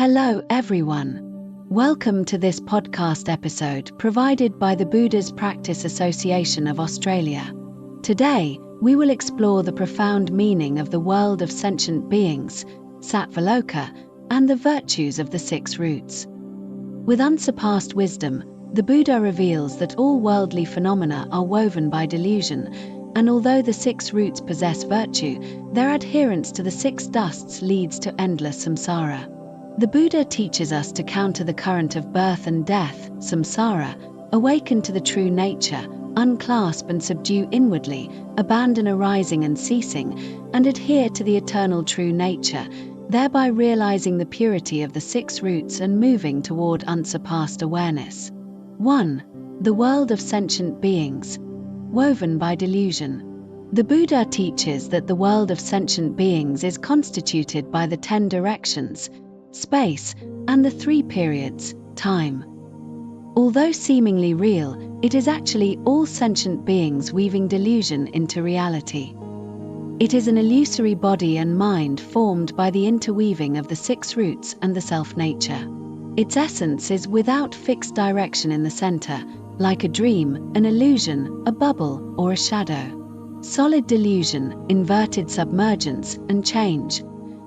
Hello everyone. Welcome to this podcast episode provided by the Buddha's Practice Association of Australia. Today, we will explore the profound meaning of the world of sentient beings, Sattvaloka, and the virtues of the six roots. With unsurpassed wisdom, the Buddha reveals that all worldly phenomena are woven by delusion, and although the six roots possess virtue, their adherence to the six dusts leads to endless samsara. The Buddha teaches us to counter the current of birth and death, samsara, awaken to the true nature, unclasp and subdue inwardly, abandon arising and ceasing, and adhere to the eternal true nature, thereby realizing the purity of the six roots and moving toward unsurpassed awareness. 1. The world of sentient beings, woven by delusion. The Buddha teaches that the world of sentient beings is constituted by the 10 directions, space, and the 3 periods, time. Although seemingly real, it is actually all sentient beings weaving delusion into reality. It is an illusory body and mind formed by the interweaving of the six roots and the self-nature. Its essence is without fixed direction in the center, like a dream, an illusion, a bubble, or a shadow. Solid delusion, inverted submergence, and change.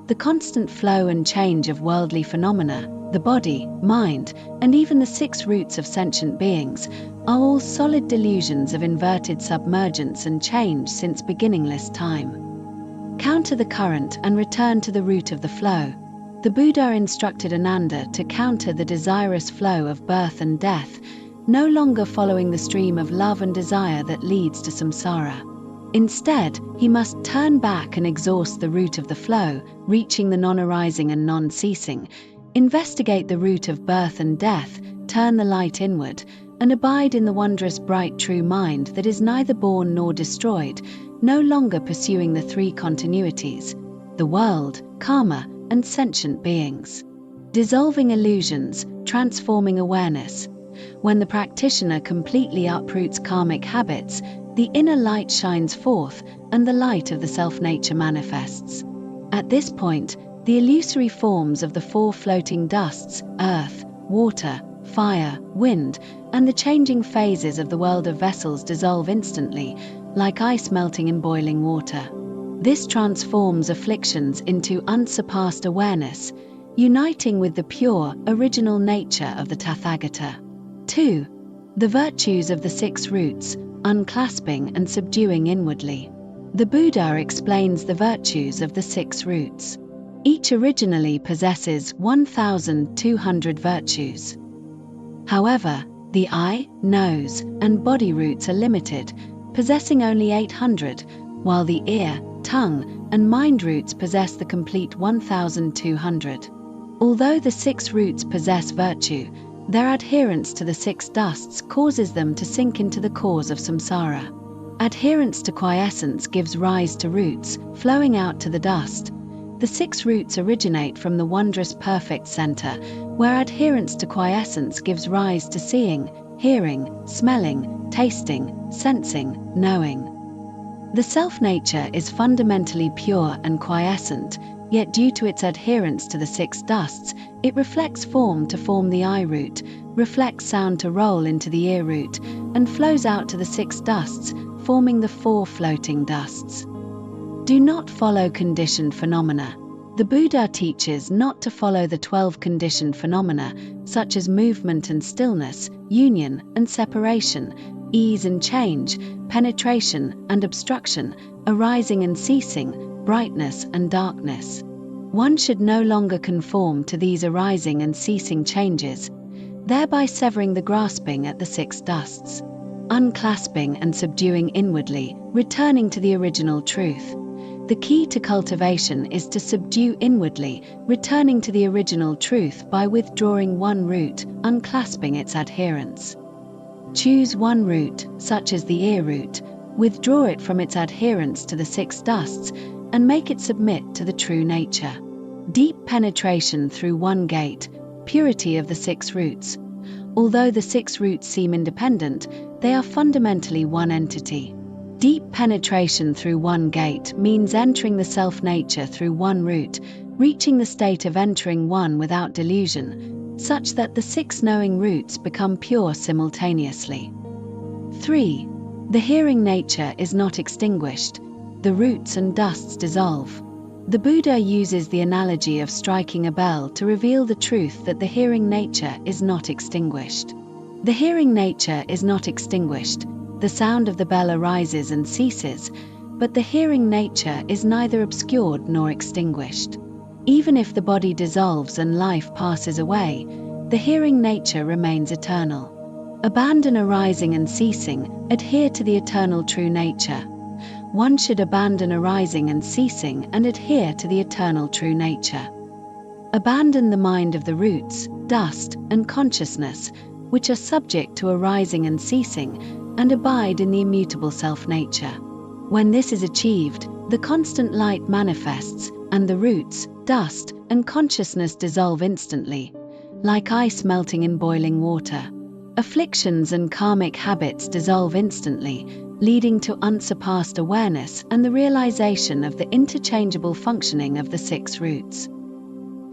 The constant flow and change of worldly phenomena, the body, mind, and even the six roots of sentient beings, are all solid delusions of inverted submergence and change since beginningless time. Counter the current and return to the root of the flow. The Buddha instructed Ananda to counter the desirous flow of birth and death, no longer following the stream of love and desire that leads to samsara. Instead, he must turn back and exhaust the root of the flow, reaching the non-arising and non-ceasing, investigate the root of birth and death, turn the light inward, and abide in the wondrous bright true mind that is neither born nor destroyed, no longer pursuing the 3 continuities, the world, karma, and sentient beings. Dissolving illusions, transforming awareness. When the practitioner completely uproots karmic habits, the inner light shines forth, and the light of the self-nature manifests. At this point, the illusory forms of the 4 floating dusts, earth, water, fire, wind, and the changing phases of the world of vessels dissolve instantly, like ice melting in boiling water. This transforms afflictions into unsurpassed awareness, uniting with the pure, original nature of the Tathagata. 2. The virtues of the six roots, unclasping and subduing inwardly. The Buddha explains the virtues of the six roots. Each originally possesses 1,200 virtues. However, the eye, nose, and body roots are limited, possessing only 800, while the ear, tongue, and mind roots possess the complete 1,200. Although the six roots possess virtue, their adherence to the six dusts causes them to sink into the cause of samsara. Adherence to quiescence gives rise to roots, flowing out to the dust. The six roots originate from the wondrous perfect center, where adherence to quiescence gives rise to seeing, hearing, smelling, tasting, sensing, knowing. The self-nature is fundamentally pure and quiescent, yet due to its adherence to the six dusts, it reflects form to form the eye root, reflects sound to roll into the ear root, and flows out to the six dusts, forming the 4 floating dusts. Do not follow conditioned phenomena. The Buddha teaches not to follow the 12 conditioned phenomena, such as movement and stillness, union and separation, ease and change, penetration and obstruction, arising and ceasing, brightness and darkness. One should no longer conform to these arising and ceasing changes, thereby severing the grasping at the six dusts. Unclasping and subduing inwardly, returning to the original truth. The key to cultivation is to subdue inwardly, returning to the original truth by withdrawing one root, unclasping its adherence. Choose one root, such as the ear root, withdraw it from its adherence to the six dusts, and make it submit to the true nature. Deep penetration through one gate, purity of the six roots. Although the six roots seem independent, they are fundamentally one entity. Deep penetration through one gate means entering the self-nature through one root, reaching the state of entering one without delusion, such that the 6 knowing roots become pure simultaneously. 3. The hearing nature is not extinguished, the roots and dusts dissolve. The Buddha uses the analogy of striking a bell to reveal the truth that the hearing nature is not extinguished. The hearing nature is not extinguished, the sound of the bell arises and ceases, but the hearing nature is neither obscured nor extinguished. Even if the body dissolves and life passes away, the hearing nature remains eternal. Abandon arising and ceasing, adhere to the eternal true nature. One should abandon arising and ceasing and adhere to the eternal true nature. Abandon the mind of the roots, dust, and consciousness, which are subject to arising and ceasing, and abide in the immutable self-nature. When this is achieved, the constant light manifests, and the roots, dust, and consciousness dissolve instantly, like ice melting in boiling water. Afflictions and karmic habits dissolve instantly, leading to unsurpassed awareness and the realization of the interchangeable functioning of the 6 roots.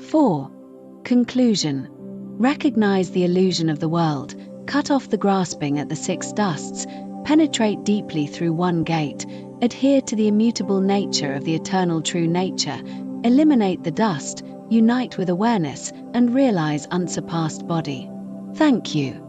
4. Conclusion. Recognize the illusion of the world, cut off the grasping at the 6 dusts, penetrate deeply through one gate, adhere to the immutable nature of the eternal true nature, eliminate the dust, unite with awareness, and realize unsurpassed body. Thank you.